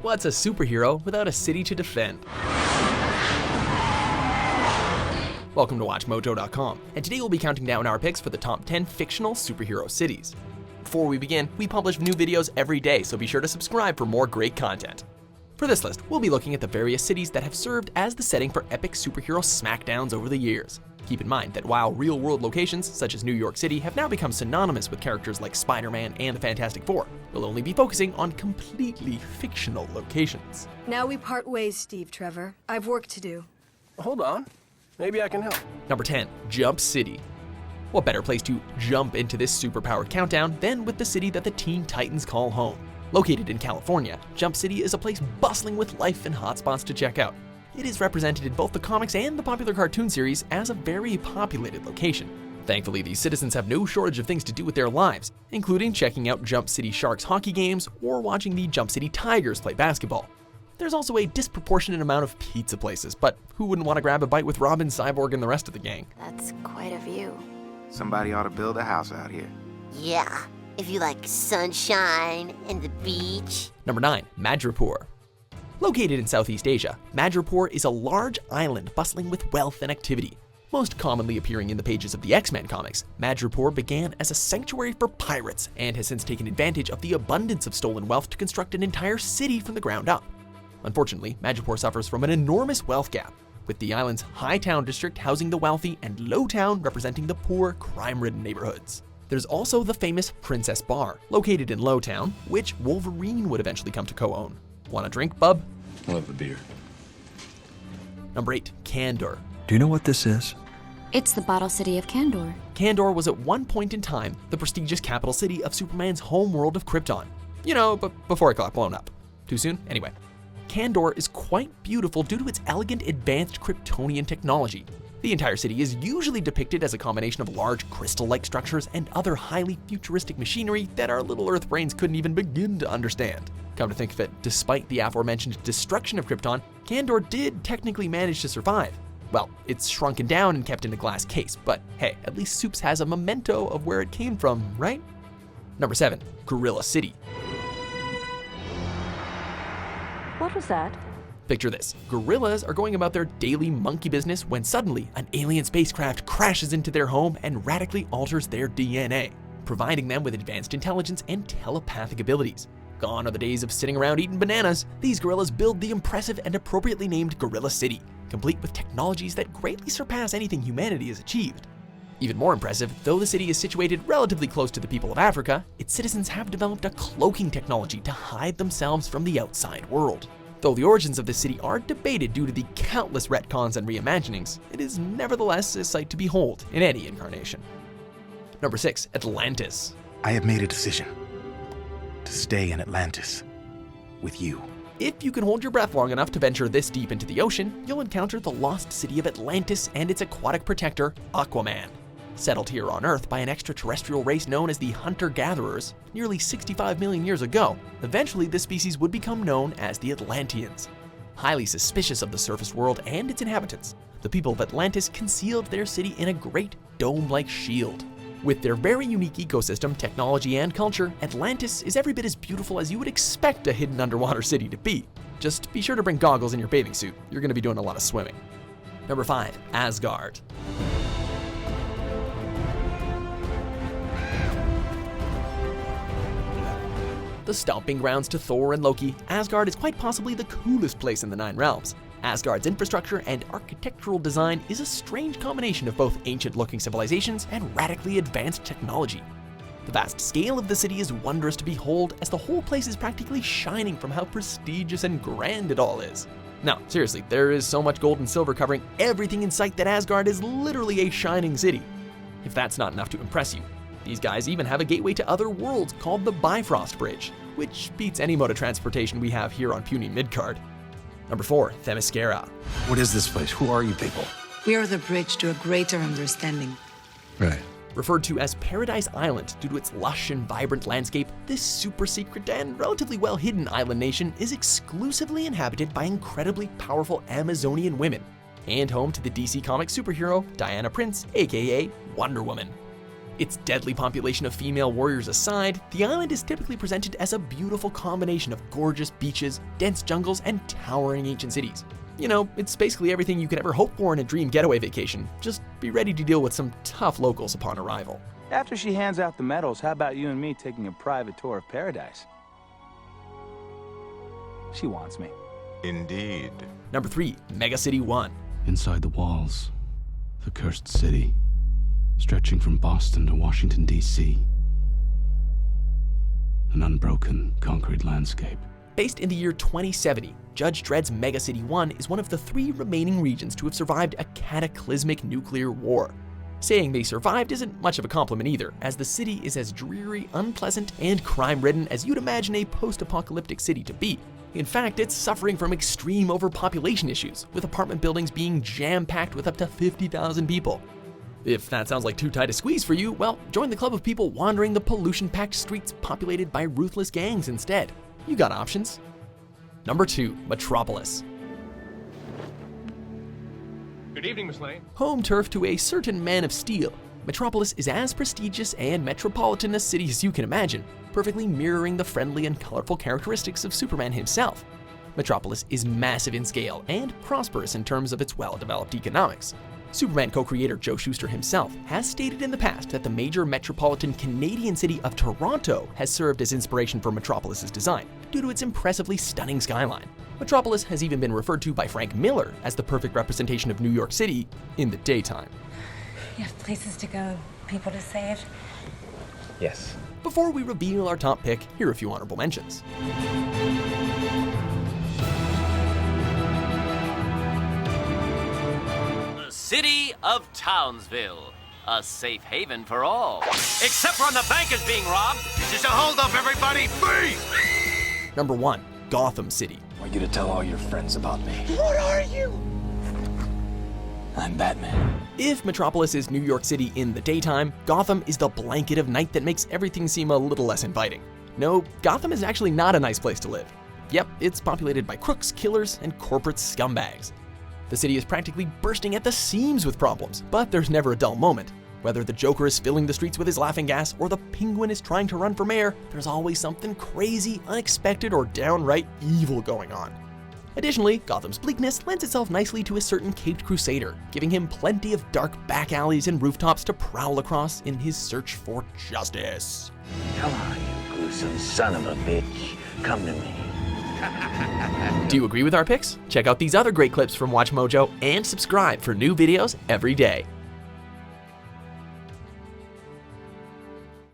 What's a superhero without a city to defend? Welcome to WatchMojo.com, and today we'll be counting down our picks for the top 10 fictional superhero cities. Before we begin, we publish new videos every day, so be sure to subscribe for more great content. For this list, we'll be looking at the various cities that have served as the setting for epic superhero smackdowns over the years. Keep in mind that while real-world locations such as New York City have now become synonymous with characters like Spider-Man and the Fantastic Four, we'll only be focusing on completely fictional locations. Now we part ways, Steve Trevor. I've work to do. Hold on. Maybe I can help. Number 10, Jump City. What better place to jump into this superpowered countdown than with the city that the Teen Titans call home? Located in California, Jump City is a place bustling with life and hotspots to check out. It is represented in both the comics and the popular cartoon series as a very populated location. Thankfully, these citizens have no shortage of things to do with their lives, including checking out Jump City Sharks hockey games or watching the Jump City Tigers play basketball. There's also a disproportionate amount of pizza places, but who wouldn't want to grab a bite with Robin, Cyborg, and the rest of the gang? That's quite a view. Somebody ought to build a house out here. Yeah, if you like sunshine and the beach. Number 9, Madripoor. Located in Southeast Asia, Madripoor is a large island bustling with wealth and activity. Most commonly appearing in the pages of the X-Men comics, Madripoor began as a sanctuary for pirates and has since taken advantage of the abundance of stolen wealth to construct an entire city from the ground up. Unfortunately, Madripoor suffers from an enormous wealth gap, with the island's high town district housing the wealthy and low town representing the poor, crime-ridden neighborhoods. There's also the famous Princess Bar, located in Low Town, which Wolverine would eventually come to co-own. Want a drink, bub? Love the beer. Number 8, Kandor. Do you know what this is? It's the bottle city of Kandor. Kandor was at one point in time the prestigious capital city of Superman's home world of Krypton. You know, but before it got blown up. Too soon? Anyway. Kandor is quite beautiful due to its elegant advanced Kryptonian technology. The entire city is usually depicted as a combination of large crystal-like structures and other highly futuristic machinery that our little Earth brains couldn't even begin to understand. Come to think of it, despite the aforementioned destruction of Krypton, Kandor did technically manage to survive. Well, it's shrunken down and kept in a glass case, but hey, at least Soups has a memento of where it came from, right? Number 7, Gorilla City. What was that? Picture this, gorillas are going about their daily monkey business when suddenly an alien spacecraft crashes into their home and radically alters their DNA, providing them with advanced intelligence and telepathic abilities. Gone are the days of sitting around eating bananas. These gorillas build the impressive and appropriately named Gorilla City, complete with technologies that greatly surpass anything humanity has achieved. Even more impressive, though the city is situated relatively close to the people of Africa, its citizens have developed a cloaking technology to hide themselves from the outside world. Though the origins of the city are debated due to the countless retcons and reimaginings, it is nevertheless a sight to behold in any incarnation. Number 6, Atlantis. I have made a decision to stay in Atlantis with you. If you can hold your breath long enough to venture this deep into the ocean, you'll encounter the lost city of Atlantis and its aquatic protector, Aquaman. Settled here on Earth by an extraterrestrial race known as the Hunter-Gatherers nearly 65 million years ago, eventually this species would become known as the Atlanteans. Highly suspicious of the surface world and its inhabitants, the people of Atlantis concealed their city in a great dome-like shield. With their very unique ecosystem, technology, and culture, Atlantis is every bit as beautiful as you would expect a hidden underwater city to be. Just be sure to bring goggles in your bathing suit. You're going to be doing a lot of swimming. Number 5, Asgard. The stomping grounds to Thor and Loki, Asgard is quite possibly the coolest place in the 9 realms. Asgard's infrastructure and architectural design is a strange combination of both ancient-looking civilizations and radically advanced technology. The vast scale of the city is wondrous to behold, as the whole place is practically shining from how prestigious and grand it all is. No, seriously, there is so much gold and silver covering everything in sight that Asgard is literally a shining city. If that's not enough to impress you, these guys even have a gateway to other worlds called the Bifrost Bridge, which beats any mode of transportation we have here on puny Midgard. Number 4, Themyscira. What is this place? Who are you people? We are the bridge to a greater understanding. Right. Referred to as Paradise Island due to its lush and vibrant landscape, this super secret and relatively well-hidden island nation is exclusively inhabited by incredibly powerful Amazonian women, and home to the DC Comics superhero Diana Prince, aka Wonder Woman. Its deadly population of female warriors aside, the island is typically presented as a beautiful combination of gorgeous beaches, dense jungles, and towering ancient cities. You know, it's basically everything you could ever hope for in a dream getaway vacation. Just be ready to deal with some tough locals upon arrival. After she hands out the medals, how about you and me taking a private tour of paradise? She wants me. Indeed. Number 3, Mega City 1. Inside the walls, the cursed city, stretching from Boston to Washington, D.C. An unbroken concrete landscape. Based in the year 2070, Judge Dredd's Mega City 1 is one of the 3 remaining regions to have survived a cataclysmic nuclear war. Saying they survived isn't much of a compliment either, as the city is as dreary, unpleasant, and crime-ridden as you'd imagine a post-apocalyptic city to be. In fact, it's suffering from extreme overpopulation issues, with apartment buildings being jam-packed with up to 50,000 people. If that sounds like too tight a squeeze for you, well, join the club of people wandering the pollution-packed streets populated by ruthless gangs instead. You got options. Number 2, Metropolis. Good evening, Miss Lane. Home turf to a certain Man of Steel, Metropolis is as prestigious and metropolitan a city as you can imagine, perfectly mirroring the friendly and colorful characteristics of Superman himself. Metropolis is massive in scale and prosperous in terms of its well-developed economics. Superman co-creator Joe Shuster himself has stated in the past that the major metropolitan Canadian city of Toronto has served as inspiration for Metropolis's design due to its impressively stunning skyline. Metropolis has even been referred to by Frank Miller as the perfect representation of New York City in the daytime. You have places to go, people to save. Yes. Before we reveal our top pick, here are a few honorable mentions. City of Townsville, a safe haven for all. Except for when the bank is being robbed. Just a holdup, everybody, freeze! Number 1, Gotham City. I want you to tell all your friends about me. What are you? I'm Batman. If Metropolis is New York City in the daytime, Gotham is the blanket of night that makes everything seem a little less inviting. No, Gotham is actually not a nice place to live. Yep, it's populated by crooks, killers, and corporate scumbags. The city is practically bursting at the seams with problems, but there's never a dull moment. Whether the Joker is filling the streets with his laughing gas or the Penguin is trying to run for mayor, there's always something crazy, unexpected, or downright evil going on. Additionally, Gotham's bleakness lends itself nicely to a certain caped crusader, giving him plenty of dark back alleys and rooftops to prowl across in his search for justice. Come on, you gruesome son of a bitch. Come to me. Do you agree with our picks? Check out these other great clips from WatchMojo and subscribe for new videos every day.